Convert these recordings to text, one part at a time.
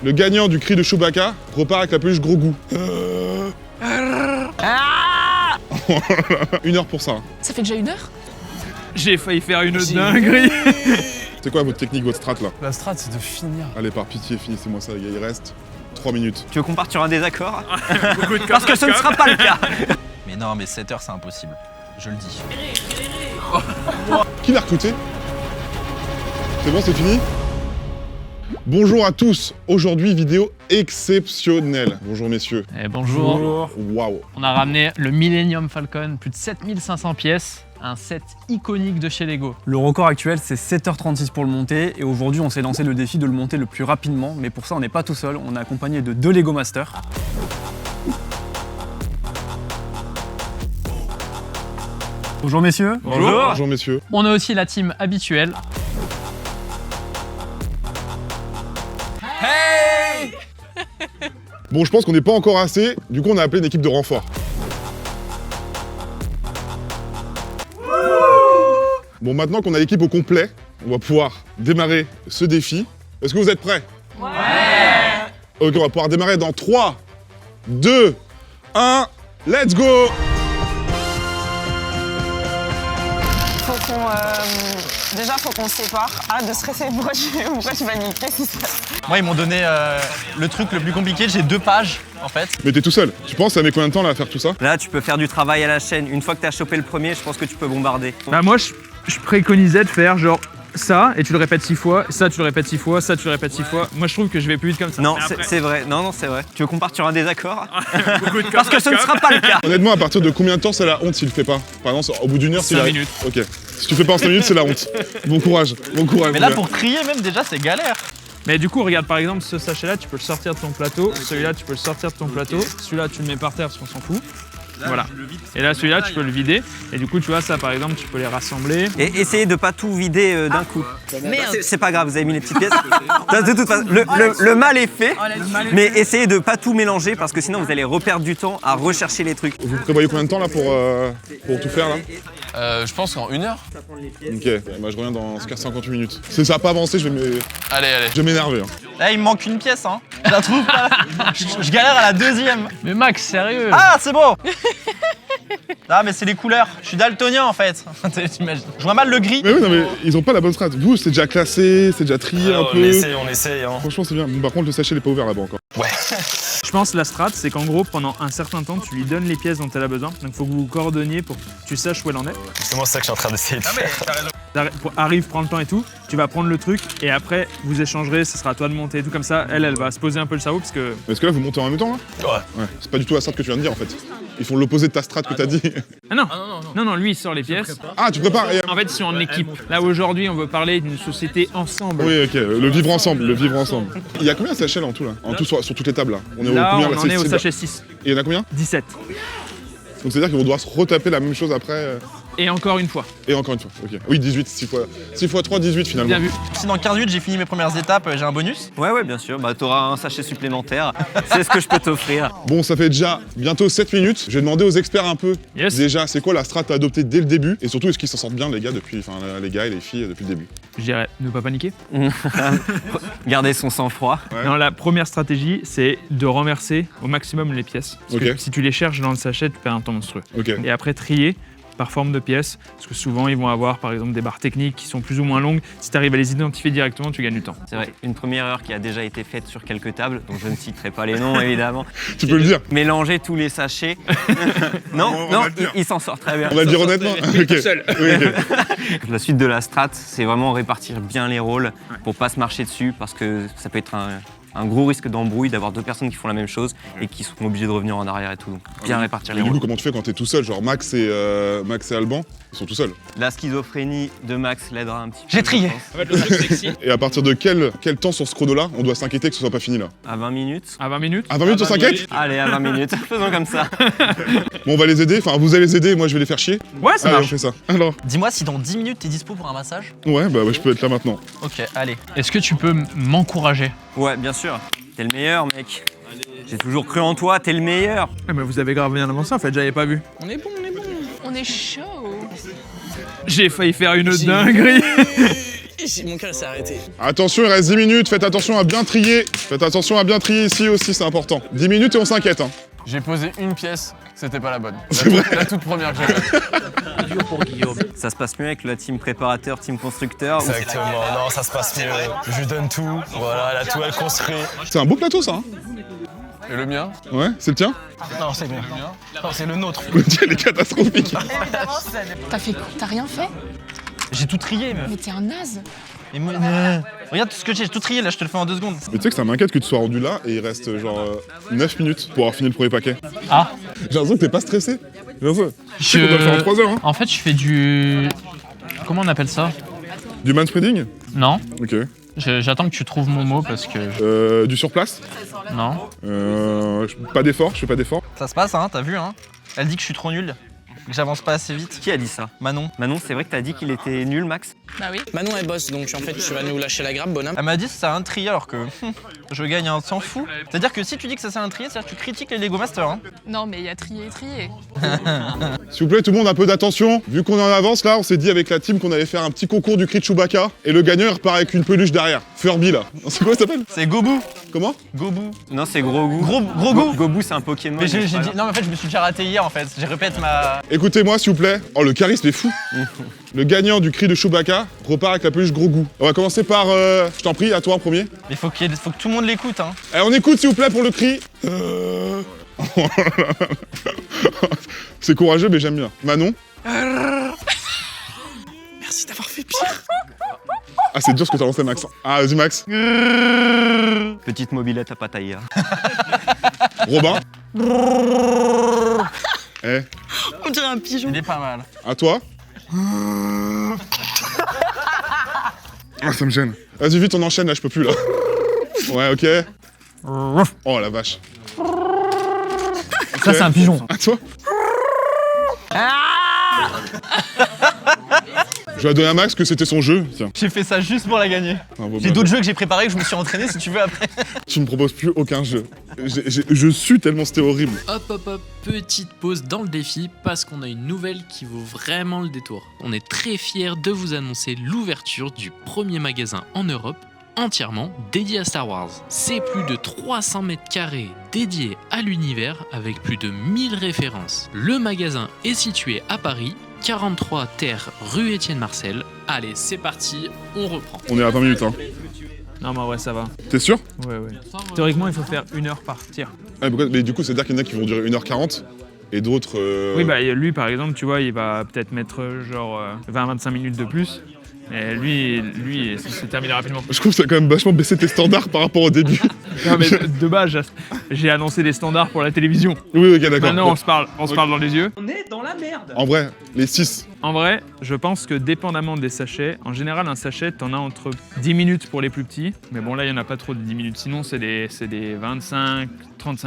Le gagnant du cri de Chewbacca repart avec la peluche gros goût. 1 heure pour ça. Ça fait déjà 1 heure? J'ai failli faire une dinguerie. C'est quoi votre technique, votre strat là? La strat, c'est de finir. Allez, par pitié, finissez-moi ça les gars, il reste 3 minutes. Tu veux qu'on parte sur un désaccord? Parce que ce ne sera pas le cas. Mais non, mais 7 heures, c'est impossible. Je le dis. Qui l'a recruté? C'est bon, c'est fini? Bonjour à tous, aujourd'hui vidéo exceptionnelle. Bonjour messieurs. Bonjour. Waouh. On a ramené le Millennium Falcon, plus de 7500 pièces, un set iconique de chez Lego. Le record actuel, c'est 7h36 pour le monter. Et aujourd'hui, on s'est lancé le défi de le monter le plus rapidement. Mais pour ça, on n'est pas tout seul. On est accompagné de 2 Lego Masters. Bonjour messieurs. Bonjour messieurs. On a aussi la team habituelle. Bon, je pense qu'on n'est pas encore assez, du coup on a appelé une équipe de renfort. Bon, maintenant qu'on a l'équipe au complet, on va pouvoir démarrer ce défi. Est-ce que vous êtes prêts? Ouais! Ok, on va pouvoir démarrer dans 3, 2, 1, let's go! Déjà, faut qu'on se sépare. Arrête de stresser. Pourquoi je panique? Qu'est-ce qui se passe? Moi, ils m'ont donné le truc le plus compliqué. J'ai 2 pages, en fait. Mais t'es tout seul. Tu penses ça met combien de temps là à faire tout ça? Là, tu peux faire du travail à la chaîne. Une fois que tu as chopé le premier, je pense que tu peux bombarder. Bah moi, je préconisais de faire genre ça, et tu le répètes 6 fois, ça tu le répètes 6 fois, ça tu le répètes 6 fois. Moi je trouve que je vais plus vite comme ça. Non, c'est vrai. Non, c'est vrai. Tu veux qu'on parte sur un désaccord? Parce que ce ne sera pas le cas. Honnêtement, à partir de combien de temps c'est la honte s'il le fait pas? Par exemple, au bout d'1 heure, s'il 5 a... minutes. Ok. Si tu fais pas en 5 minutes, c'est la honte. Bon courage, bon courage. Mais là, pour trier, même déjà, c'est galère. Mais du coup, regarde par exemple ce sachet là, tu peux le sortir de ton plateau, celui-là tu peux le sortir de ton plateau, celui-là tu le mets par terre parce qu'on s'en fout. Voilà. Et là, celui-là, tu peux le vider. Et du coup, tu vois, ça, par exemple, tu peux les rassembler. Et essayez de pas tout vider d'un coup. C'est pas grave, vous avez mis les petites pièces. De toute façon, le mal est fait, mais essayez de pas tout mélanger parce que sinon vous allez reperdre du temps à rechercher les trucs. Vous prévoyez combien de temps là pour tout faire là? Je pense qu'en 1 heure. Ok, bah, je reviens dans 50 minutes. Si ça n'a pas avancé, je vais m'énerver. Là, il me manque une pièce, hein. Je la trouve pas. Je galère à la 2e. Mais Max, sérieux? Ah, c'est beau. Ah, mais c'est les couleurs. Je suis daltonien, en fait. T'imagines. Je vois mal le gris. Mais oui, non mais ils ont pas la bonne strat. Vous, c'est déjà classé, c'est déjà trié un peu. On essaye, hein. Franchement, c'est bien. Bon, par contre, le sachet n'est pas ouvert là-bas encore. Ouais. Je pense que la strat, c'est qu'en gros, pendant un certain temps, tu lui donnes les pièces dont elle a besoin. Donc, il faut que vous vous coordonniez pour que tu saches où elle en est. C'est moi ça que je suis en train d'essayer de faire. Arrive, prends le temps et tout. Tu vas prendre le truc et après, vous échangerez. Ce sera à toi de monter et tout comme ça. Elle va se poser un peu le cerveau parce que. Est-ce que là, vous montez en même temps là? Ouais. C'est pas du tout la strat que tu viens de dire en fait. Ils font l'opposé de ta strat que t'as dit. Ah non. Non, lui, il sort les pièces. Ah, tu prépares En fait, c'est en équipe. Là, aujourd'hui, on veut parler d'une société ensemble. Oui, ok, le vivre ensemble, le vivre ensemble. Il y a combien de sachets là en tout là? En tout sur toutes les tables là? On est Là, au combien on en est au c'est- sachet 6. Et il y en a combien? 17. Donc c'est-à-dire qu'on doit se retaper la même chose après. Et encore une fois. Et encore une fois, ok. Oui, 18, 6 fois 3, 18 finalement. Bien vu. Si dans 15 minutes j'ai fini mes premières étapes, j'ai un bonus. Ouais, bien sûr. Bah, t'auras un sachet supplémentaire. C'est ce que je peux t'offrir. Bon, ça fait déjà bientôt 7 minutes. Je vais demander aux experts un peu. Yes. Déjà, c'est quoi la strat à adopter dès le début? Et surtout, est-ce qu'ils s'en sortent bien les gars depuis, enfin les gars et les filles depuis le début? Je dirais ne pas paniquer. Garder son sang-froid. Ouais. Non, la première stratégie, c'est de renverser au maximum les pièces. Parce Ok. que si tu les cherches dans le sachet, tu perds un temps monstrueux. Ok. Et après, trier par forme de pièces, parce que souvent, ils vont avoir, par exemple, des barres techniques qui sont plus ou moins longues. Si tu arrives à les identifier directement, tu gagnes du temps. C'est vrai, une première erreur qui a déjà été faite sur quelques tables, dont je ne citerai pas les noms évidemment. Tu peux le dire. Mélanger tous les sachets. On va le dire. il s'en sort très bien. On va le dire honnêtement. Ok. seul. Oui, ok. La suite de la strat, c'est vraiment répartir bien les rôles pour pas se marcher dessus parce que ça peut être un gros risque d'embrouille d'avoir 2 personnes qui font la même chose et qui sont obligées de revenir en arrière et tout. Donc bien répartir Et les du coup, rôles. comment tu fais quand t'es tout seul? Genre Max et Alban, ils sont tout seuls. La schizophrénie de Max l'aidera un petit peu. J'ai trié. En fait, le truc, c'est que si, Et à partir de quel temps sur ce chrono-là, on doit s'inquiéter que ce soit pas fini là? À 20 minutes. à 20 minutes, À 20 minutes, on s'inquiète? Allez, à 20 minutes. Faisons comme ça. Bon, on va les aider. Enfin, vous allez les aider. Moi, je vais les faire chier. ouais, ça Allez, on marche. fait ça. Alors. Dis-moi si dans 10 minutes t'es dispo pour un massage. Ouais, bah je peux être là maintenant. Ok, allez. Est-ce que tu peux m'encourager? Ouais, bien sûr. T'es le meilleur, mec. J'ai toujours cru en toi, t'es le meilleur. Mais vous avez grave bien avancé, en fait, j'avais pas vu. On est bon. On est chaud. J'ai failli faire une dinguerie. mon cœur s'est arrêté. Attention, il reste 10 minutes, faites attention à bien trier. Faites attention à bien trier ici aussi, c'est important. 10 minutes et on s'inquiète. Hein. J'ai posé une pièce, c'était pas la bonne. C'est vrai. La toute première que j'ai faite. Ça se passe mieux avec la team préparateur, team constructeur. Exactement, non, ça se passe mieux. Je lui donne tout, voilà, elle a tout, elle construit. C'est un beau plateau ça. Hein. Et le mien? Ouais, c'est le tien? Non, c'est le mien. Non, c'est le nôtre. Le tien, il est catastrophique. T'as rien fait? J'ai tout trié, meuf. Mais t'es un naze. Et moi, regarde tout ce que j'ai tout trié là, je te le fais en 2 secondes. Mais tu sais que ça m'inquiète que tu sois rendu là et il reste genre 9 minutes pour avoir fini le premier paquet. Ah. J'ai l'impression que t'es pas stressé. J'ai l'impression. Je sais qu'on doit le faire en 3 heures. Hein. En fait, je fais du... Comment on appelle ça? Du manspreading? Non. Ok. J'attends que tu trouves mon mot parce que... Du surplace? Non. Pas d'effort, je fais pas d'effort. Ça se passe, hein, t'as vu, hein. Elle dit que je suis trop nul, que j'avance pas assez vite. Qui a dit ça? Manon. Manon, c'est vrai que t'as dit qu'il était nul, Max? Bah oui. Manon, elle bosse, donc en fait, tu vas nous lâcher la grappe, bonhomme. Elle m'a dit que ça sert à un trier alors que je gagne un s'en fout. C'est-à-dire que si tu dis que ça sert à un trier, c'est-à-dire que tu critiques les Lego Masters. Hein. Non, mais il y a trié et trié. S'il vous plaît, tout le monde, un peu d'attention. Vu qu'on est en avance là, on s'est dit avec la team qu'on allait faire un petit concours du cri de Chewbacca. Et le gagnant, il repart avec une peluche derrière. Furby là. C'est quoi ça s'appelle? C'est Gobu. Comment? Gobu. Non, c'est Grogu. Gros Gobu. Gobu, c'est un Pokémon. Mais j'ai c'est pas dit... grave. Non, mais en fait, je me suis déjà raté hier en fait. J'ai répété ma... Écoutez-moi, s'il vous plaît. Oh, le charisme est fou. Le gagnant du cri de Chewbacca repart avec la peluche Grogu. On va commencer par, je t'en prie, à toi en premier. Il faut que tout le monde l'écoute, hein. Allez, on écoute s'il vous plaît pour le cri. C'est courageux, mais j'aime bien. Manon. Merci d'avoir fait pire. Ah, c'est dur ce que t'as lancé, Max. Ah, vas-y, Max. Petite mobilette à Pattaya. Robin. Eh, On dirait un pigeon. Il est pas mal. à toi. Ah, ça me gêne. Vas-y, vite, on enchaîne là, je peux plus là. Ouais, ok. Oh la vache. Ça, c'est un pigeon. À toi. Je vais donner à Max que c'était son jeu. Tiens. J'ai fait ça juste pour la gagner. Ah, bon, J'ai bah, d'autres jeux que j'ai préparés que je me suis entraîné si tu veux après. Tu me proposes plus aucun jeu. Je suis tellement c'était horrible. Hop, petite pause dans le défi parce qu'on a une nouvelle qui vaut vraiment le détour. On est très fiers de vous annoncer l'ouverture du premier magasin en Europe entièrement dédié à Star Wars. C'est plus de 300 mètres carrés dédiés à l'univers avec plus de 1000 références. Le magasin est situé à Paris, 43 terre rue Étienne Marcel. Allez, c'est parti, on reprend. On est à 20 minutes, hein. Non, mais ouais, ça va. T'es sûr? Ouais. Théoriquement, il faut faire 1 heure par tir. Ah, mais du coup, c'est-à-dire qu'il y en a qui vont durer 1h40 et d'autres. Oui, bah lui, par exemple, tu vois, il va peut-être mettre genre 20-25 minutes de plus. Et lui, c'est terminé rapidement. Je trouve que ça a quand même vachement baissé tes standards par rapport au début. Non, mais de base, j'ai annoncé des standards pour la télévision. Oui, ok, d'accord. Maintenant, on se parle dans les yeux. On est dans la merde. En vrai, les 6. En vrai, je pense que dépendamment des sachets, en général, un sachet, t'en as entre 10 minutes pour les plus petits. Mais bon, là, il n'y en a pas trop de 10 minutes. Sinon, c'est des 25-35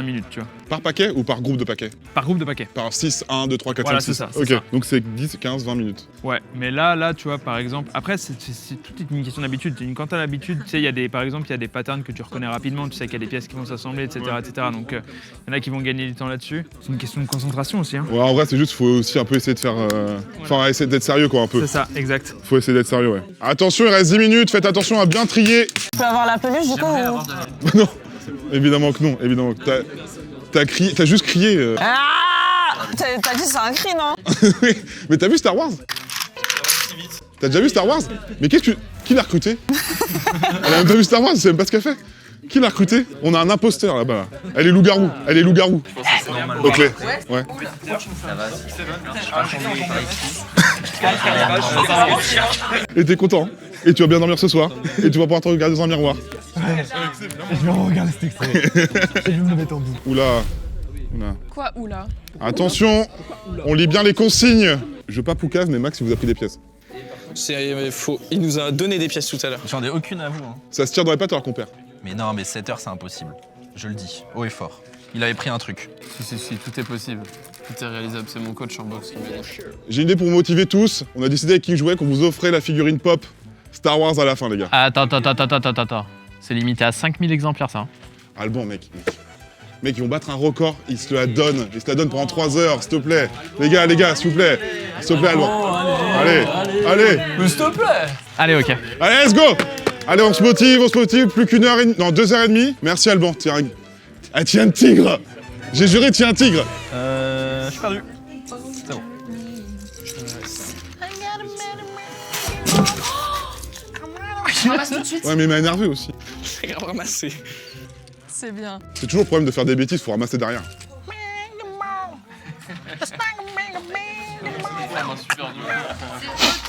minutes, tu vois. Par paquet ou par groupe de paquets? Par groupe de paquets. Par 6, 1, 2, 3, 4, Voilà, 5, c'est 6. ça, c'est Ok, ça. donc c'est 10, 15, 20 minutes. Ouais, mais là, tu vois, par exemple, après, c'est toute une question d'habitude. Quand t'as l'habitude, tu sais, par exemple, il y a des patterns que tu reconnais rapidement, tu sais qu'il y a des pièces qui vont s'assembler, etc., etc. Donc, il y en a qui vont gagner du temps là-dessus. C'est une question de concentration aussi, hein. Ouais, en vrai, c'est juste, faut aussi un peu essayer de faire. Enfin, essayer d'être sérieux, quoi, un peu. C'est ça, exact. Faut essayer d'être sérieux, ouais. Attention, il reste 10 minutes, faites attention à bien trier. Tu peux avoir la peluche du coup ou... Non, évidemment que non, évidemment. T'as juste crié. Ah T'as dit c'est un cri, non? Mais t'as vu Star Wars? T'as déjà vu Star Wars? Mais qui l'a recruté? Elle a même pas vu Star Wars, elle sait même pas ce qu'elle fait. Qui l'a recruté? On a un imposteur là-bas. Elle est loup-garou. Ok. Ouais. Et t'es content. Et tu vas bien dormir ce soir. Et tu vas pouvoir te regarder dans un miroir. Je vais regarder cet extrait. Je vais me mettre en doute. Oula. Quoi, oula? Attention, on lit bien les consignes. Je veux pas poucave, mais Max, il vous a pris des pièces. C'est faux. Il nous a donné des pièces tout à l'heure. J'en ai aucune à vous. Hein. Ça se tire dans les pattes alors qu'on perd. Mais non, mais 7 heures, c'est impossible. Je le dis, haut et fort. Il avait pris un truc. Si, tout est possible. Tout est réalisable, c'est mon coach en boxe qui m'a dit. J'ai une idée pour vous motiver tous. On a décidé avec qui jouait qu'on vous offrait la figurine pop Star Wars à la fin, les gars. Attends. C'est limité à 5000 exemplaires, ça. Ah, le bon, mec. Mec, ils vont battre un record, ils se la donnent. Ils se la donnent pendant 3 heures, s'il te plaît. Les gars, s'il vous plaît. S'il te plaît, Alban. Allez. Mais s'il te plaît. Allez, ok. Allez, let's go! Allez, on se motive, plus qu'une heure et demie. Non, 2h30. Merci Alban, tiens un tigre! J'ai juré, tiens un tigre! Je suis perdu. C'est bon. Je ramasse tout de suite. Ouais, mais il m'a énervé aussi. J'ai ramassé. C'est bien. C'est toujours le problème de faire des bêtises, faut ramasser derrière.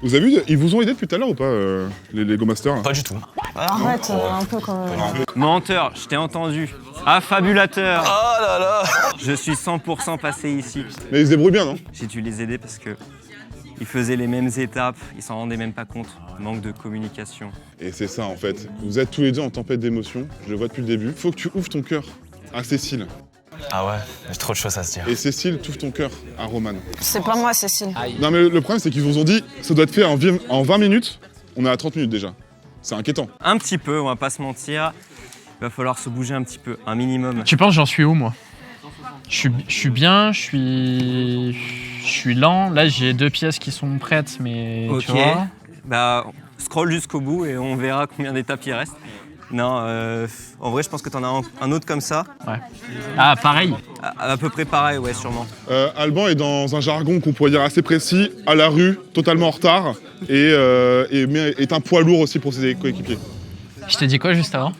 Vous avez vu, ils vous ont aidé depuis tout à l'heure ou pas, les Lego Masters là? Pas du tout. Arrête, un peu quand même. Menteur, je t'ai entendu. Affabulateur. Oh là là. Je suis 100% passé ici. Mais ils se débrouillent bien, non? J'ai dû les aider parce que ils faisaient les mêmes étapes, ils s'en rendaient même pas compte. Manque de communication. Et c'est ça en fait. Vous êtes tous les deux en tempête d'émotions, je le vois depuis le début. Faut que tu ouvres ton cœur à Cécile. Ah ouais, j'ai trop de choses à se dire. Et Cécile, t'ouvres ton cœur à Roman. C'est pas moi, Cécile. Non mais le problème c'est qu'ils vous ont dit, ça doit être fait en 20 minutes. On est à 30 minutes déjà. C'est inquiétant. Un petit peu, on va pas se mentir. Il va falloir se bouger un petit peu, un minimum. Tu penses j'en suis où, moi? Je suis bien, je suis lent. Là, j'ai 2 pièces qui sont prêtes, mais Ok. tu vois. Bah, scroll jusqu'au bout et on verra combien d'étapes il reste. Non, en vrai, je pense que t'en as un autre comme ça. Ouais. Ah, pareil. À peu près pareil, ouais, sûrement. Alban est dans un jargon qu'on pourrait dire assez précis, à la rue, totalement en retard, mais est un poids lourd aussi pour ses coéquipiers. Je t'ai dit quoi juste avant?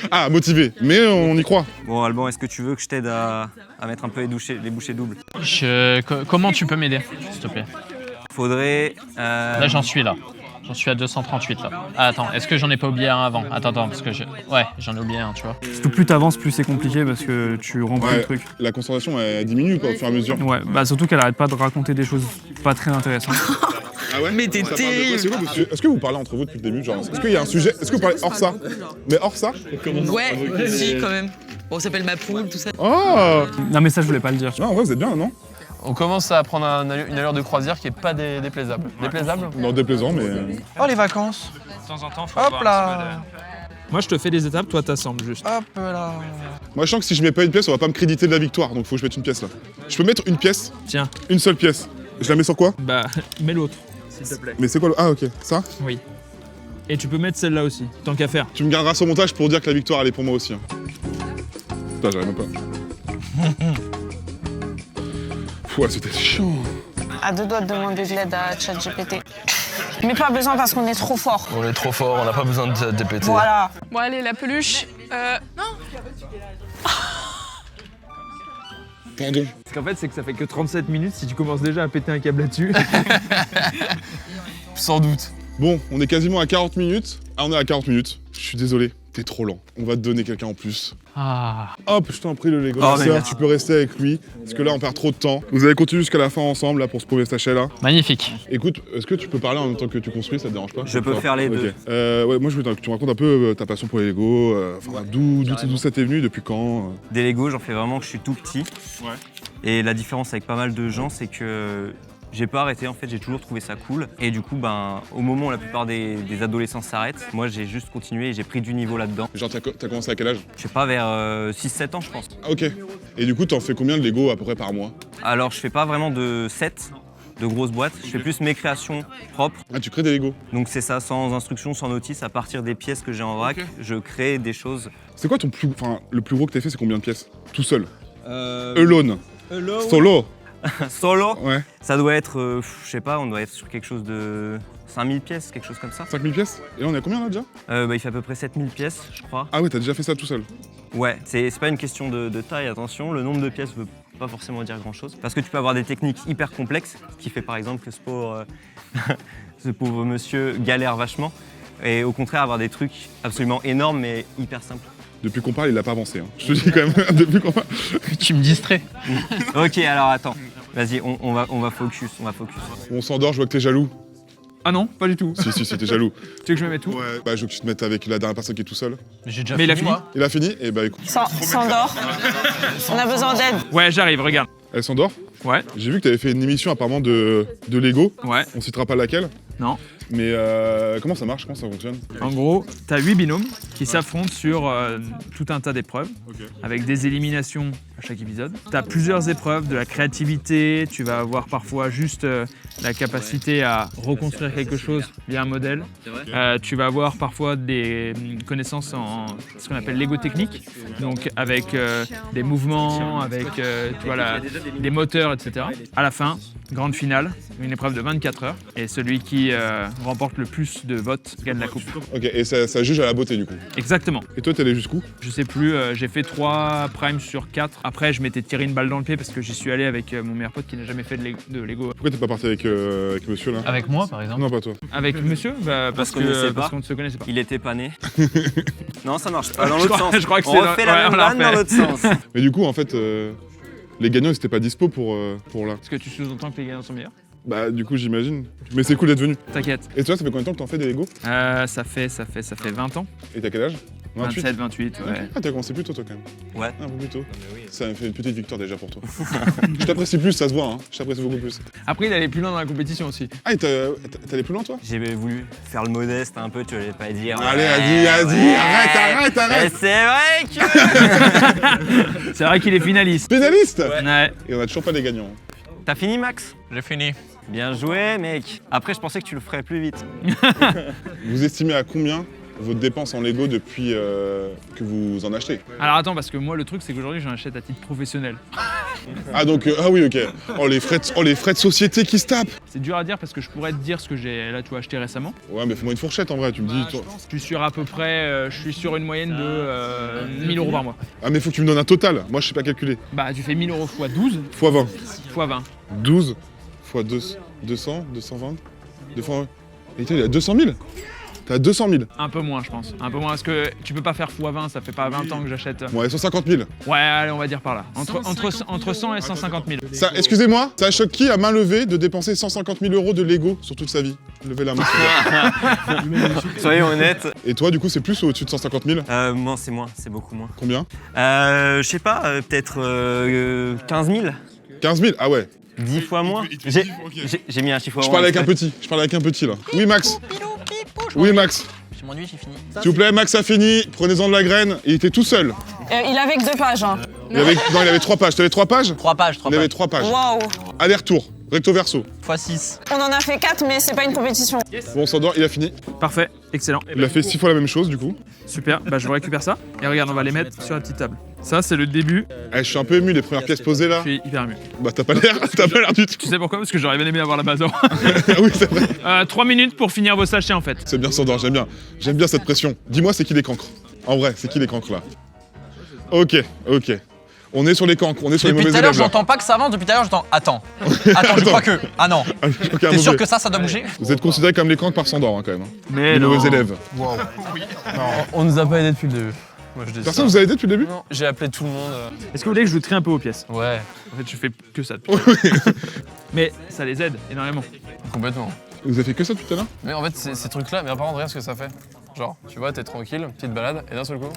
Ah, motivé, mais on y croit. Bon, Alban, est-ce que tu veux que je t'aide à mettre un peu les bouchées doubles? Comment tu peux m'aider, s'il te plaît? Faudrait... Là, j'en suis là. J'en suis à 238 là. Ah, attends, est-ce que j'en ai pas oublié un avant? Attends, parce que ouais, j'en ai oublié un, tu vois. Surtout plus t'avances, plus c'est compliqué parce que tu remplis le truc. La concentration elle diminue quoi, au fur et à mesure. Ouais, bah surtout qu'elle arrête pas de raconter des choses pas très intéressantes. Ah ouais? Mais t'es Ça parle de quoi? terrible. C'est quoi, monsieur? Est-ce que vous parlez entre vous depuis le début, genre? Est-ce qu'il y a un sujet? Est-ce que vous parlez hors ça? Mais hors ça? Ouais, si, quand même. Bon, on s'appelle ma poule, tout ça. Oh! Non mais ça je voulais pas le dire. Non, en vrai, vous êtes bien, non? On commence à prendre une allure de croisière qui est pas déplaisable. Déplaisable? Non, déplaisant, mais. Oh, les vacances. De temps en temps, faut Hop là. Moi, je te fais des étapes, toi, t'assembles juste. Hop là. Moi, je sens que si je mets pas une pièce, on va pas me créditer de la victoire, donc faut que je mette une pièce là. Je peux mettre une pièce? Tiens. Une seule pièce. Je la mets sur quoi? Bah, mets l'autre, s'il te plaît. Mais c'est quoi le. Ah, ok. Ça? Oui. Et tu peux mettre celle-là aussi, tant qu'à faire. Tu me garderas sur montage pour dire que la victoire, elle est pour moi aussi. Hein. Putain, j'arrive même pas. Ouais, c'était chiant. À 2 doigts de demander de l'aide à ChatGPT. Mais pas besoin parce qu'on est trop fort. On est trop fort, on n'a pas besoin de dépéter. Voilà. Bon, allez, la peluche. Non. Pardon. Parce qu'en fait, c'est que ça fait que 37 minutes si tu commences déjà à péter un câble là-dessus. Sans doute. Bon, on est quasiment à 40 minutes. Ah, on est à 40 minutes. Je suis désolé, t'es trop lent. On va te donner quelqu'un en plus. Ah. Hop, je t'en prie, le Lego Oh, Master, merci. tu peux rester avec lui. Parce que là, on perd trop de temps. Vous allez continuer jusqu'à la fin ensemble, là, pour ce premier sachet, là. Magnifique. Écoute, est-ce que tu peux parler en même temps que tu construis, ça te dérange pas? Je peux faire les deux. Ouais, moi, je veux que tu me racontes un peu ta passion pour les Lego. D'où ça t'est venu, depuis quand? Des Lego, j'en fais vraiment que je suis tout petit. Ouais. Et la différence avec pas mal de gens, c'est que j'ai pas arrêté, en fait, j'ai toujours trouvé ça cool. Et du coup, ben, au moment où la plupart des adolescents s'arrêtent, moi j'ai juste continué et j'ai pris du niveau là-dedans. Genre, t'as commencé à quel âge? Je sais pas, vers 6-7 ans, je pense. Ah, ok. Et du coup, t'en fais combien de Lego à peu près par mois? Alors, je fais pas vraiment de sets, de grosses boîtes. Je fais plus mes créations propres. Ah, tu crées des Lego? Donc c'est ça, sans instruction, sans notice, à partir des pièces que j'ai en vrac, je crée des choses. C'est quoi le plus gros que t'as fait, c'est combien de pièces? Tout seul? Alone. Solo. Solo, Ouais. ça doit être, je sais pas, on doit être sur quelque chose de 5000 pièces, quelque chose comme ça. 5000 pièces? Et là, on est à combien là déjà? Il fait à peu près 7000 pièces, je crois. Ah ouais, t'as déjà fait ça tout seul? Ouais, c'est pas une question de taille, attention, le nombre de pièces veut pas forcément dire grand chose. Parce que tu peux avoir des techniques hyper complexes, ce qui fait par exemple que ce pauvre monsieur galère vachement. Et au contraire, avoir des trucs absolument énormes mais hyper simples. Depuis qu'on parle, il a pas avancé. Hein. Je te dis quand même, depuis qu'on parle. Tu me distrais. Ok, alors attends, vas-y, on va focus, On s'endort, je vois que t'es jaloux. Ah non, pas du tout. Si, t'es jaloux. Tu veux que je me mette où? Ouais. Bah, je veux que tu te mettes avec la dernière personne qui est tout seul. J'ai déjà Mais il a fini, fini. moi. Il a fini? Et bah écoute. S'endort. On a besoin d'aide. Ouais, j'arrive, regarde. Elle s'endort? Ouais. J'ai vu que t'avais fait une émission apparemment de Lego. Ouais. On citera pas laquelle. Non. Mais comment ça marche? Comment ça fonctionne? En gros, tu as 8 binômes qui s'affrontent sur tout un tas d'épreuves, avec des éliminations à chaque épisode. Tu as plusieurs épreuves, de la créativité, tu vas avoir parfois juste la capacité à reconstruire quelque chose via un modèle. Tu vas avoir parfois des connaissances en ce qu'on appelle l'ego technique, donc avec des mouvements, avec tu vois, des moteurs, etc. À la fin, grande finale, une épreuve de 24 heures, et celui qui remporte le plus de votes gagne la coupe. Ok, et ça juge à la beauté du coup. Exactement. Et toi, t'es allé jusqu'où? Je sais plus, j'ai fait 3 primes sur 4. Après, je m'étais tiré une balle dans le pied parce que j'y suis allé avec mon meilleur pote qui n'a jamais fait de Lego. Pourquoi t'es pas parti avec monsieur là? Avec moi, par exemple. Non, pas toi. Avec monsieur parce qu'on ne se connaissait pas. Il était pas né. Non, ça marche pas. Dans l'autre sens. Je crois que On c'est refait la même vanne dans l'autre sens. Mais du coup, en fait, les gagnants, ils étaient pas dispo pour là. Est-ce que tu sous-entends que les gagnants sont meilleurs? Bah, du coup, j'imagine. Mais c'est cool d'être venu. T'inquiète. Et toi, ça fait combien de temps que t'en fais des Lego? Ça fait 20 ans. Et t'as quel âge? 27, 28, ouais. Ah, t'as commencé plus tôt, toi, quand même. Ouais. Un peu plus tôt. Ça me fait une petite victoire déjà pour toi. Je t'apprécie plus, ça se voit, hein. Je t'apprécie beaucoup plus. Après, il allait plus loin dans la compétition aussi. Ah, et t'es allé plus loin, toi? J'ai voulu faire le modeste un peu, tu allais pas dire. Allez, ouais, arrête. Et c'est vrai que. C'est vrai qu'il est finaliste. Finaliste? Ouais. Et on a toujours pas les gagnants. T'as fini, Max? J'ai fini. Bien joué, mec. Après, je pensais que tu le ferais plus vite. Vous estimez à combien votre dépense en Lego depuis que vous en achetez? Alors attends, parce que moi, le truc, c'est qu'aujourd'hui, j'en achète à titre professionnel. Ah, donc, ah oui, ok. Oh, les frais de société qui se tapent. C'est dur à dire parce que je pourrais te dire ce que j'ai là, tu vois, acheté récemment. Ouais, mais fais-moi une fourchette en vrai, tu me dis. Toi... Je suis sur à peu près, je suis sur une moyenne de 1000 € par mois. Ah, mais faut que tu me donnes un total. Moi, je sais pas calculer. Bah, tu fais 1000 € x 12 Fois 20. x 20. 12 fois 200, 220, 2 fois... Et il a 200 000. T'as 200 000. Un peu moins, je pense. Un peu moins, parce que tu peux pas faire x 20, ça fait pas 20 ans que j'achète. Ouais, 150 000. Ouais, allez, on va dire par là. Entre 100 et 150 000. Ça, excusez-moi, ça choque qui à main levée de dépenser 150 000 € de Lego sur toute sa vie? Levez la main. Soyons honnêtes. Et toi, du coup, c'est plus ou au-dessus de 150 000? Moi, c'est beaucoup moins. Combien? Je sais pas, peut-être 15 000. 15 000? Ah ouais. 10 fois moins. J'ai mis un chiffre. Je parle avec un petit là. Oui, Max. Oui, Max. Je m'ennuie, j'ai fini. S'il vous plaît, Max a fini. Prenez-en de la graine. Il était tout seul. Il avait que 2 pages. Hein. Il avait 3 pages. T'avais 3 pages? 3 pages, 3 Il avait pages. 3 pages. Waouh. Aller-retour. Recto verso. x6. On en a fait 4, mais c'est pas une compétition. Bon, on s'endort, il a fini. Parfait, excellent. Il a fait 6 fois la même chose, du coup. Super, bah je vous récupère ça. Et regarde, on va les mettre sur la petite table. Ça, c'est le début. Eh, je suis un peu ému, les premières pièces posées là. Je suis hyper ému. Bah, t'as pas l'air du tout. Tu sais pourquoi? Parce que j'aurais bien aimé avoir la base. Ah oui, c'est vrai. 3 minutes pour finir vos sachets en fait. C'est bien, Sandor, j'aime bien. J'aime bien cette pression. Dis-moi, c'est qui les cancres? En vrai, c'est qui les cancres là? Ok. On est sur les cancres, on est sur les Depuis mauvais tout à l'heure, élèves là. j'entends pas que ça avance. Depuis tout à l'heure, j'entends. Attends, je crois que. Ah non. T'es sûr que ça doit bouger? Vous êtes considérés comme les cancres par Sandor, hein, quand même. Mais les non. mauvais élèves. On nous a pas aidé depuis le début. Moi, je dis Personne vous a aidé depuis le début? Non, j'ai appelé tout le monde. Est-ce que vous voulez que je vous trie un peu aux pièces? Ouais, En fait, je fais que ça. Mais ça les aide énormément. complètement. Vous avez fait que ça tout à l'heure? Mais en fait, ces trucs-là, mais apparemment, regarde ce que ça fait. Genre, tu vois, t'es tranquille, petite balade, et d'un seul coup.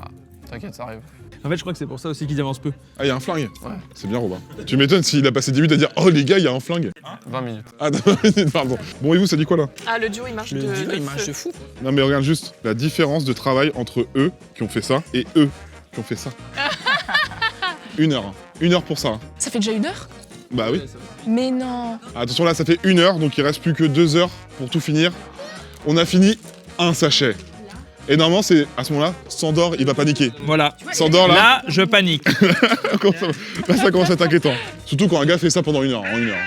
Ah, t'inquiète, ça arrive. En fait, je crois que c'est pour ça aussi qu'ils avancent peu. Ah, il y a un flingue? Ouais. C'est bien, Robin. Tu m'étonnes s'il a passé 10 minutes à dire « Oh les gars, il y a un flingue !» 20 minutes. Ah, pardon. Bon, et vous, ça dit quoi là? Ah, le duo, il marche de fou. Non, mais regarde juste la différence de travail entre eux qui ont fait ça et eux qui ont fait ça. 1 heure. 1 heure pour ça. Ça fait déjà 1 heure? Bah oui. Mais non. Attention, là, ça fait 1 heure, donc il reste plus que 2 heures pour tout finir. On a fini un sachet. Et normalement, c'est à ce moment-là, Sandor, il va paniquer. Voilà. Sandor, là, Là, je panique. là, ça commence à être inquiétant. Surtout quand un gars fait ça pendant 1 heure, en 1 heure.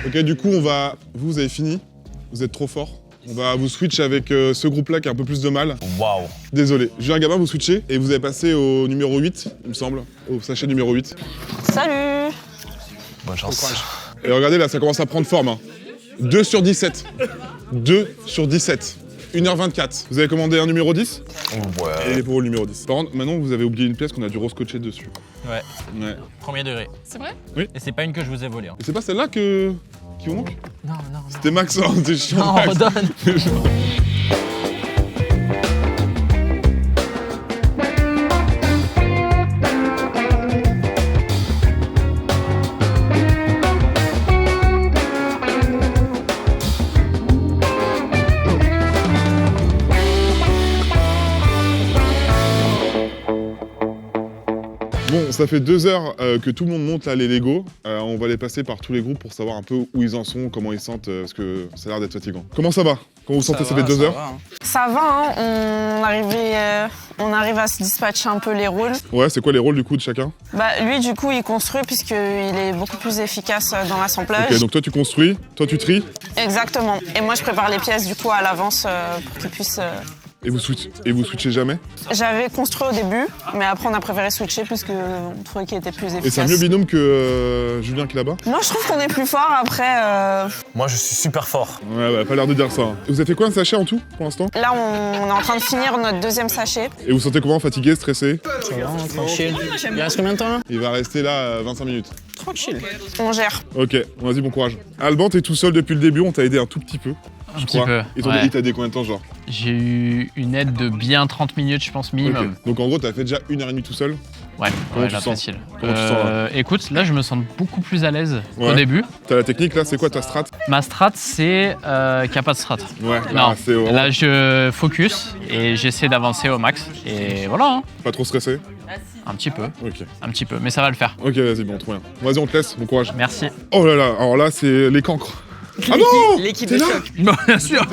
Ok, du coup, on va... Vous avez fini. Vous êtes trop fort. On va vous switch avec ce groupe-là qui a un peu plus de mal. Waouh. Désolé. Julien Gabin, vous switchez et vous avez passé au numéro 8, il me semble. Au sachet numéro 8. Salut. Bonne chance. Et regardez là, ça commence à prendre forme. Hein. 2 sur 17. 2 sur 17. 1h24. Vous avez commandé un numéro 10 Ouais. et il est pour vous le numéro 10. Par contre, maintenant vous avez oublié une pièce qu'on a dû rescotcher dessus. Ouais. Ouais. Premier degré. C'est vrai? Oui. Et c'est pas une que je vous ai volée. Hein. Et c'est pas celle-là qui vous manque? Non. C'était Max, hein, c'est chiant. Non, Max. redonne. Bon, ça fait 2 heures que tout le monde monte là les Lego. On va les passer par tous les groupes pour savoir un peu où ils en sont, comment ils sentent, parce que ça a l'air d'être fatigant. Comment ça va? Comment vous sentez, ça fait 2 heures? Ça va, hein, on arrive à se dispatcher un peu les rôles. Ouais, c'est quoi les rôles du coup de chacun? Bah, lui, du coup, il construit puisqu'il est beaucoup plus efficace dans l'assemblage. Ok, donc toi tu construis, toi tu tries, Exactement. Et moi, je prépare les pièces, du coup, à l'avance pour qu'ils puissent... et vous switchez jamais? J'avais construit au début, mais après, on a préféré switcher puisqu'on trouvait qu'il était plus efficace. Et c'est un mieux binôme que Julien qui est là-bas? Moi, je trouve qu'on est plus fort. Après, Moi, je suis super fort. Ouais, bah, pas l'air de dire ça. Hein. Vous avez fait quoi un sachet en tout pour l'instant? là, on est en train de finir notre 2e sachet. Et vous sentez comment? Fatigué, stressé? Ça va, tranquille. Il reste combien de temps là? Il va rester là 25 minutes. Tranquille. On gère. Ok, vas-y, bon courage. Alban, t'es tout seul depuis le début, on t'a aidé un tout petit peu. Un petit peu. Et Ouais. il t'a aidé combien de temps, genre? J'ai eu une aide de bien 30 minutes, je pense, minimum. Ok. Donc en gros, t'as fait déjà 1h30 tout seul? Ouais, Comment ouais, tu là, sens? facile. Comment tu sens, là Écoute, là, je me sens beaucoup plus à l'aise Ouais. qu'au début. T'as la technique là, c'est quoi ta strat? Ma strat, c'est qu'il n'y a pas de strat. Ouais, Non, c'est vraiment là, je focus et j'essaie d'avancer au max. Et voilà, hein. pas trop stressé? Un petit peu, Ok. un petit peu, mais ça va le faire. Ok, vas-y, bon, trop bien. Vas-y, on te laisse, bon courage. Merci. Oh là là, alors là, c'est les cancres. Ah non! L'équipe T'es de là? choc. Bien sûr.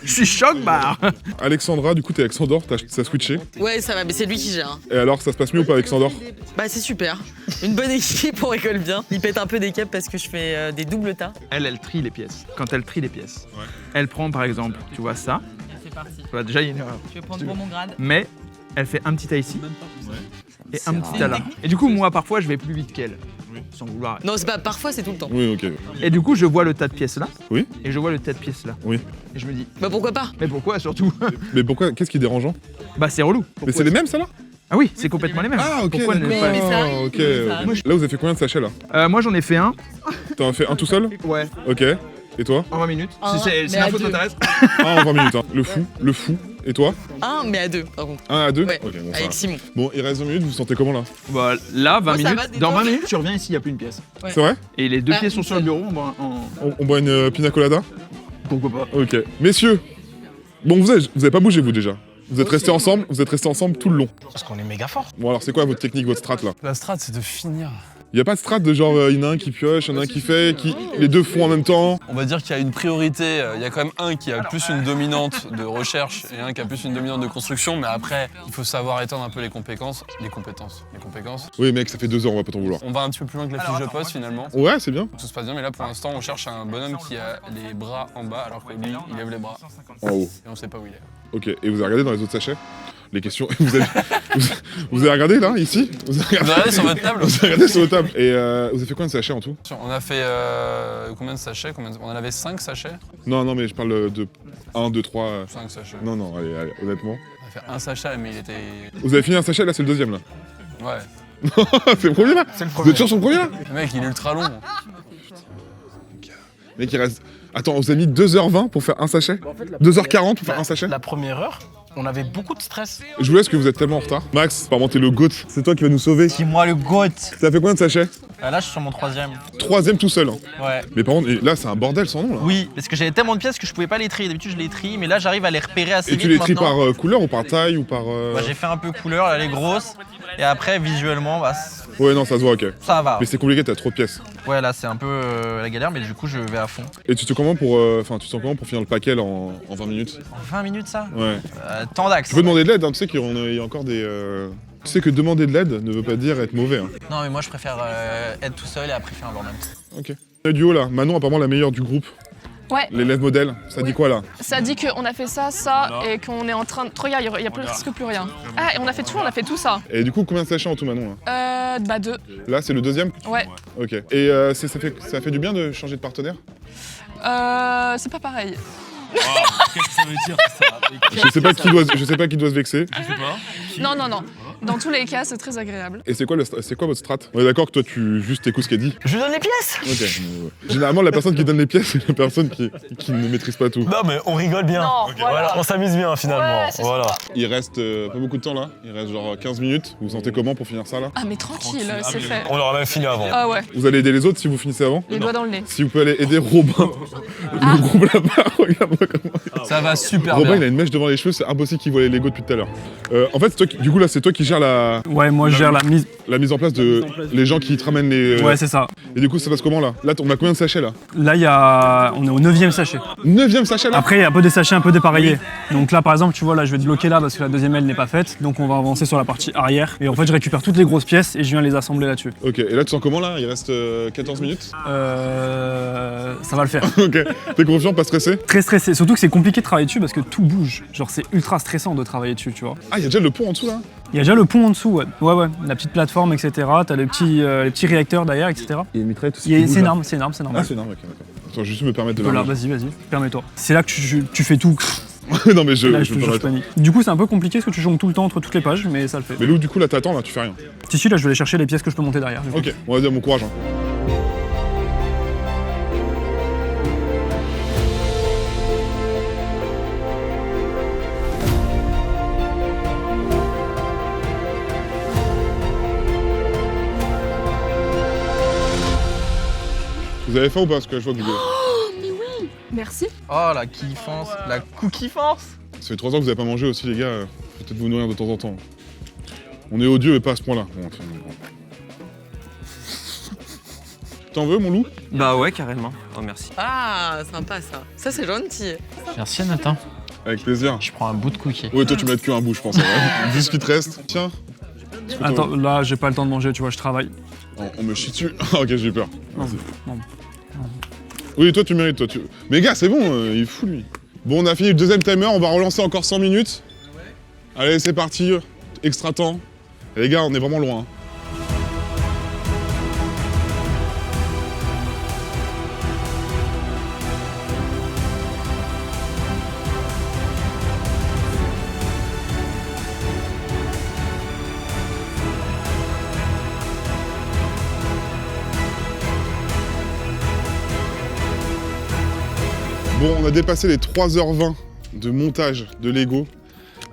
Je suis choc, bah. Alexandra, du coup, t'es avec Sandor, t'as switché. Ouais, ça va, mais c'est lui qui gère. Hein. Et alors, ça se passe mieux ou pas avec Sandor? Bah, c'est super. Une bonne équipe, on rigole bien. Il pète un peu des câbles parce que je fais des doubles tas. Elle trie les pièces. Quand elle trie les pièces, Ouais. elle prend par exemple, tu vois ça. C'est parti. Tu vois, déjà, il y a une erreur. Je vais prendre pour mon grade. Mais elle fait un petit tas ici et un petit tas là. Et du coup, moi, parfois, je vais plus vite qu'elle. Sans vouloir. Non, c'est pas parfois, c'est tout le temps. Oui, ok. Et du coup, je vois le tas de pièces là. Oui. Et je vois le tas de pièces là. Oui. Et je me dis, Bah, pourquoi pas? mais pourquoi surtout? Mais pourquoi? Qu'est-ce qui est dérangeant? Bah, c'est relou. Mais c'est les mêmes, ça là? Ah oui, c'est complètement les mêmes. Ah, ok, Pourquoi ne d'accord. pas- Mais ça arrive, Ok. ça arrive. Là, vous avez fait combien de sachets là? Moi, j'en ai fait un. T'en as fait un tout seul? Ouais. Ok. Et toi? En 20 minutes. Un, si mais l'info à deux. t'intéresse. Un en 20 minutes, hein. Le fou. Et toi? Un, mais à deux, par contre. 1 à 2? Ouais, Ok, bon, ça avec va. Simon. Bon, il reste 20 minutes, vous vous sentez comment là? Bah, là, 20 Oh, ça minutes. va, Dans détente. 20 minutes, tu reviens ici, il n'y a plus une pièce. Ouais. C'est vrai? Et les deux Ah, pièces sont une sur le seule. bureau. On boit une pina colada? Pourquoi pas? Ok. Messieurs, bon, vous avez pas bougé vous déjà? Vous êtes restés ensemble? Vous êtes restés ensemble tout le long? Parce qu'on est méga fort. Bon, alors c'est quoi votre technique, votre strat là? La strat, c'est de finir. Y a pas de strat de genre, il y en a un qui pioche, il y en a un qui fait, les deux font en même temps? On va dire qu'il y a une priorité, il y a quand même un qui a plus une dominante de recherche et un qui a plus une dominante de construction, mais après, il faut savoir étendre un peu les compétences. Oui mec, ça fait 2 heures, on va pas t'en vouloir. On va un petit peu plus loin que la fiche de poste finalement. Ouais, c'est bien. Tout se passe bien, mais là pour l'instant, on cherche un bonhomme qui a les bras en bas, alors que lui, il lève les bras. En haut. Et on sait pas où il est. Ok, et vous avez regardé dans les autres sachets? Les questions. Vous avez regardé là, ici? Vous avez Vous avez regardé sur votre table? Vous avez regardé sur votre table. Et vous avez fait combien de sachets en tout? On a fait combien de sachets? On en avait 5 sachets? Non, mais je parle de 1, 2, 3. 5 sachets. Non, allez, honnêtement. On a fait un sachet, mais il était. Vous avez fini un sachet, là c'est le deuxième là. Ouais. C'est le premier là? Vous êtes sûr sur le premier là? Le mec, il est ultra long. Mec, il reste. Attends, on vous a mis 2h20 pour faire un sachet? 2h40 pour faire un sachet? La première heure, on avait beaucoup de stress. Je vous laisse que vous êtes tellement en retard. Max, apparemment t'es le GOAT. C'est toi qui vas nous sauver. C'est moi le GOAT. Ça fait combien de sachets? Là, je suis sur mon 3ème. 3ème tout seul. Hein. Ouais. Mais par contre, là c'est un bordel sans nom là. Oui, parce que j'avais tellement de pièces que je pouvais pas les trier. D'habitude, je les trie, mais là, j'arrive à les repérer assez Et vite tu les tries maintenant. par couleur ou par taille ou par. Bah, j'ai fait un peu couleur, là, les grosses. Et après, visuellement, bah, Ouais, non, ça se voit, ok. ça va. Mais c'est compliqué, t'as trop de pièces. Ouais, là, c'est un peu la galère, mais du coup, je vais à fond. Et tu te sens comment pour. Enfin, tu te sens comment pour finir le paquet là, en 20 minutes? En 20 minutes, ça Ouais. Temps d'axe. Tu peux demander de l'aide, hein, tu sais qu'il y a encore des. Tu sais que demander de l'aide ne veut pas dire être mauvais. Hein. Non, mais moi, je préfère être tout seul et après faire un bordel. Ok. Le duo là, Manon apparemment la meilleure du groupe Ouais. L'élève modèle, ça dit quoi là? Ça dit qu'on a fait ça, et qu'on est en train de... Regarde, il y a presque plus rien. Ah, et on a fait tout ça. Et du coup, combien de sachets en tout, Manon là? Bah 2. Là, c'est le deuxième? Ouais. Ok. Et ça fait du bien de changer de partenaire? C'est pas pareil. Qu'est-ce que ça veut dire ça? Je sais pas qui doit se vexer. Je sais pas. Non. Dans tous les cas, c'est très agréable. Et c'est quoi votre strat? On est d'accord que toi, tu juste écoutes ce qu'elle dit? Je lui donne les pièces. Ok. Généralement, la personne qui donne les pièces, c'est la personne qui ne maîtrise pas tout. Non, mais on rigole bien. Non, voilà. On s'amuse bien finalement. Ouais, voilà. Il reste pas beaucoup de temps là. Il reste genre 15 minutes. Vous vous sentez comment pour finir ça là? Ah mais tranquille, c'est fait. On aura même fini avant. Ah ouais, Vous allez aider les autres si vous finissez avant? les doigts dans le nez. Si vous pouvez aller aider Robin. Le groupe là-bas, regarde-moi comment. Ça va super Robin, bien. il a une mèche devant les cheveux, c'est impossible qu'il voit les Lego depuis tout à l'heure. En fait, du coup là, c'est toi qui gères Ouais, moi je gère la mise en place de les gens qui te ramènent les. Ouais, c'est ça. Et du coup, ça passe comment là? Là, on a combien de sachets là? Là, on est au 9e sachet. 9e sachet là? Après, il y a un peu des sachets un peu dépareillés. Donc là, par exemple, tu vois, là, je vais te bloquer là parce que la deuxième aile n'est pas faite. Donc on va avancer sur la partie arrière. Et en fait, je récupère toutes les grosses pièces et je viens les assembler là-dessus. Ok, et là, tu sens comment là? Il reste 14 minutes? Ça va le faire. Ok, t'es confiant, pas stressé? Très stressé. Surtout que c'est compliqué de travailler dessus parce que tout bouge. Genre, c'est ultra stressant de travailler dessus, tu vois. Ah, il y a déjà le pont en dessous là? Il y a déjà le pont en dessous, ouais. Ouais. La petite plateforme, etc. T'as les petits réacteurs derrière, etc. Il y a une mitraille, tout ce C'est énorme, c'est énorme. Ah, c'est énorme, ok, d'accord. Attends, juste me permettre de Voilà, vas-y, permets-toi. C'est là que tu fais tout. Non, mais Là, je panique. Du coup, c'est un peu compliqué parce que tu jongles tout le temps entre toutes les pages, mais ça le fait. Mais Lou, du coup, là, t'attends, là, tu fais rien. Si, là, je vais aller chercher les pièces que je peux monter derrière. Ok, on va dire bon courage. Hein. Vous avez faim ou pas? Parce que je vois que vous... Oh, mais oui. Merci. Oh, la kiffance, la cookie-fance. Ça fait 3 ans que vous avez pas mangé aussi, les gars. Faut peut-être vous nourrir de temps en temps. On est odieux, mais pas à ce point-là. Bon, enfin, bon. T'en veux, mon loup? Bah ouais, carrément. Oh, merci. Ah, sympa ça. Ça, c'est gentil. Merci Nathan. Avec plaisir. Je prends un bout de cookie. Ouais, toi, tu mets que un bout, je pense. Vu ce qui te reste. Tiens. Attends, là, j'ai pas le temps de manger, tu vois, je travaille. On me chie dessus. Ok, j'ai eu peur. Non. Oui, toi, tu mérites, toi. Mais gars, c'est bon, il est fou, lui. Bon, on a fini le deuxième timer, on va relancer encore 100 minutes. Allez, c'est parti. Extra temps. Et les gars, on est vraiment loin. Hein. Bon, on a dépassé les 3h20 de montage de Lego.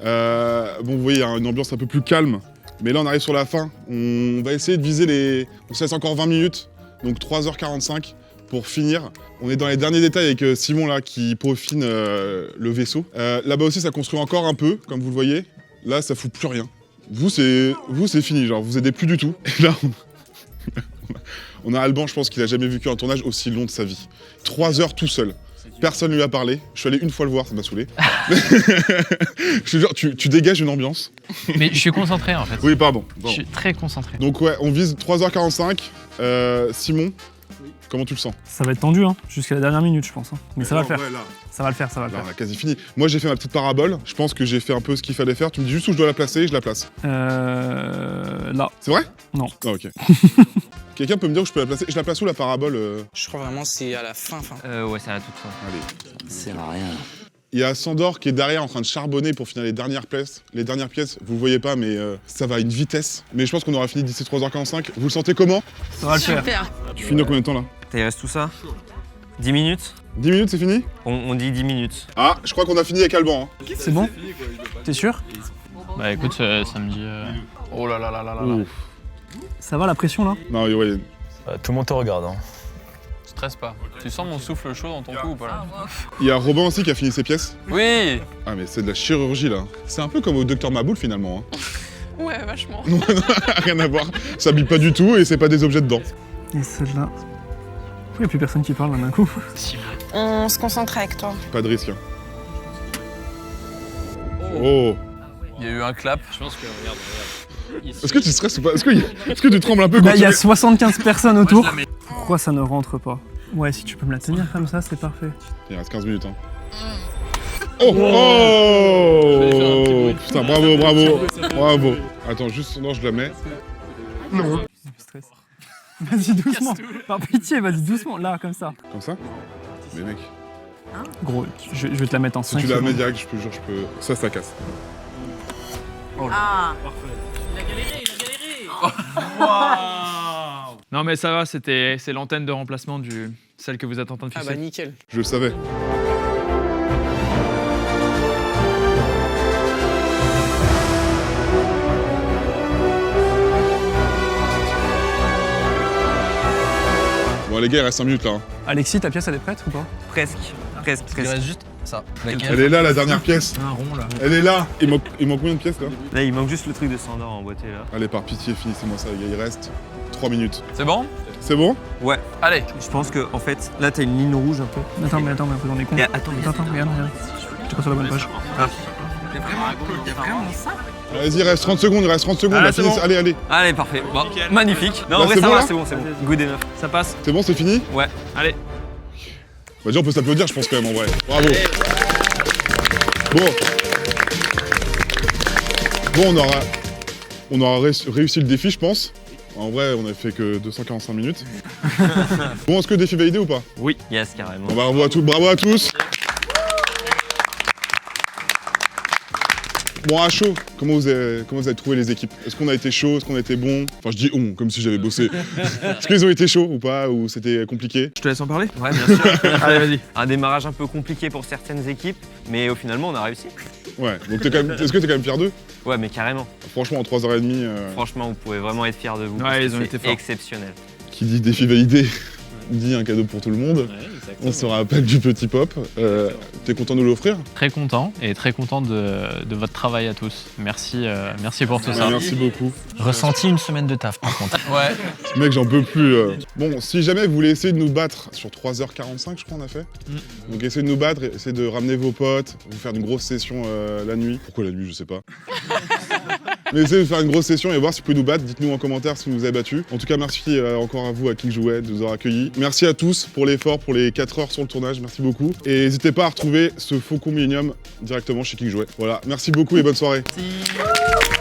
Bon, vous voyez, il y a une ambiance un peu plus calme. Mais là, on arrive sur la fin. On va essayer de viser les... On se laisse encore 20 minutes, donc 3h45 pour finir. On est dans les derniers détails avec Simon, là, qui peaufine le vaisseau. Là-bas aussi, ça construit encore un peu, comme vous le voyez. Là, ça fout plus rien. Vous, c'est fini, genre, vous aidez plus du tout. Et là, on a Alban, je pense qu'il a jamais vécu un tournage aussi long de sa vie. 3 heures tout seul. Personne lui a parlé. Je suis allé une fois le voir, ça m'a saoulé. Je te jure, tu dégages une ambiance. Mais je suis concentré en fait. Oui, pardon. Je suis très concentré. Donc ouais, on vise 3h45. Simon, comment tu le sens? Ça va être tendu, hein, jusqu'à la dernière minute, je pense. Hein. Mais ça va le faire. Ouais, là. Ça va le faire, ça va le Là, faire. on a quasi fini. Moi, j'ai fait ma petite parabole. Je pense que j'ai fait un peu ce qu'il fallait faire. Tu me dis juste où je dois la placer et je la place. Là. C'est vrai? Non. Ah, ok. Quelqu'un peut me dire où je peux la placer? Je la place où la parabole? Je crois vraiment c'est à la fin. Ouais, c'est à la toute fin. Allez. Ça sert à rien. Il y a Sandor qui est derrière en train de charbonner pour finir les dernières pièces. Les dernières pièces, vous le voyez pas, mais ça va à une vitesse. Mais je pense qu'on aura fini d'ici 3h45. Vous le sentez comment? Ça va le faire. Super. Tu finis dans combien de temps là? Il reste tout ça 10 minutes 10 minutes, c'est fini? on dit 10 minutes. Ah, je crois qu'on a fini avec Alban. Hein. C'est bon? T'es sûr? Bah écoute, ça me dit... Oh là là là là là là. Ça va la pression là? Non, ouais. Tout le monde te regarde. Hein. Stresse pas. Tu sens mon souffle chaud dans ton cou ou pas là? Il y a Robin aussi qui a fini ses pièces. Oui. Ah, mais c'est de la chirurgie là. C'est un peu comme au Dr Maboul finalement. Hein. Ouais, vachement. Non, rien à voir. Ça bille pas du tout et c'est pas des objets dedans. Et celle-là. Pourquoi il n'y a plus personne qui parle là d'un coup? On se concentre avec toi. Pas de risque. Hein. Oh. Il y a eu un clap. Je pense que, regarde. Est-ce que tu stresses ou pas? Est-ce que tu trembles un peu quand Là, il y a tu... 75 personnes autour. Pourquoi ça ne rentre pas? Ouais, si tu peux me la tenir comme ça, c'est parfait. Il reste 15 minutes. Hein. Oh, oh putain, bravo, bravo, bravo. Attends, juste, non, je la mets. Non. Vas-y doucement. Par pitié, vas-y doucement. Là, comme ça. Comme ça? Mais mec. Gros, je vais te la mettre en 5 Si tu la mets secondes. direct, je peux, genre, je peux. Ça casse. Ah. Il a galéré, il a galéré. Non mais ça va, c'est l'antenne de remplacement du celle que vous êtes en train de fixer. Ah bah nickel. Je le savais. Bon les gars, il reste 5 minutes là. Hein. Alexis, ta pièce elle est prête ou pas? Presque. Presque. Il reste juste ça. Elle est là la dernière pièce. Un rond là. Elle est là. Il manque combien de pièces là? Là, il manque juste le truc de Sandor en boîté là. Allez, par pitié, finissez-moi ça les gars, il reste 3 minutes. C'est bon? C'est bon? Ouais. Allez. Je pense que en fait, là, t'as une ligne rouge un peu. Attends, mais on est con. Et attends, Regarde. J'étais pas sur la bonne page. Il y a vraiment ça? Vas-y, il reste 30 secondes, Ah, là, c'est finissez. bon. Allez. Allez, parfait. Bon, magnifique. Non, Là, en vrai, c'est ça bon, va, là c'est bon. Good enough. Ça passe. C'est bon, c'est fini? Ouais. Allez. Vas-y, on peut s'applaudir, je pense quand même en vrai. Bravo. Bon, on aura réussi le défi, je pense. En vrai, on a fait que 245 minutes. Bon, est-ce que le défi validé ou pas? Oui. Yes, carrément. Bon, bravo à tous. Bon, à chaud, comment vous avez trouvé les équipes? Est-ce qu'on a été chaud? Est-ce qu'on a été bon? Enfin, je dis on, comme si j'avais bossé. Est-ce qu'ils ont été chauds ou pas? Ou c'était compliqué? Je te laisse en parler? Ouais, bien sûr. Allez, vas-y. Un démarrage un peu compliqué pour certaines équipes, mais au finalement, on a réussi. Ouais, donc est-ce que t'es quand même fier d'eux? Ouais, mais carrément. Franchement, en 3h30... Franchement, vous pouvez vraiment être fiers de vous. Ouais, parce que ils ont été c'est forts. exceptionnel. Qui dit défi validé dit un cadeau pour tout le monde. On se rappelle du petit pop. T'es content de nous l'offrir? Très content et très content de votre travail à tous. Merci, merci pour tout ça. Merci beaucoup. Ressenti une semaine de taf par contre. Ouais. Mec, j'en peux plus. Bon, si jamais vous voulez essayer de nous battre sur 3h45, je crois on a fait. Donc essayez de nous battre, essayez de ramener vos potes, vous faire une grosse session la nuit. Pourquoi la nuit, je sais pas. Mais essayez de faire une grosse session et voir si vous pouvez nous battre. Dites-nous en commentaire si vous nous avez battus. En tout cas, merci encore à vous, à King Jouet, de nous avoir accueillis. Merci à tous pour l'effort, pour les 4 heures sur le tournage. Merci beaucoup. Et n'hésitez pas à retrouver ce Faucon Millennium directement chez King Jouet. Voilà, merci beaucoup et bonne soirée. Merci.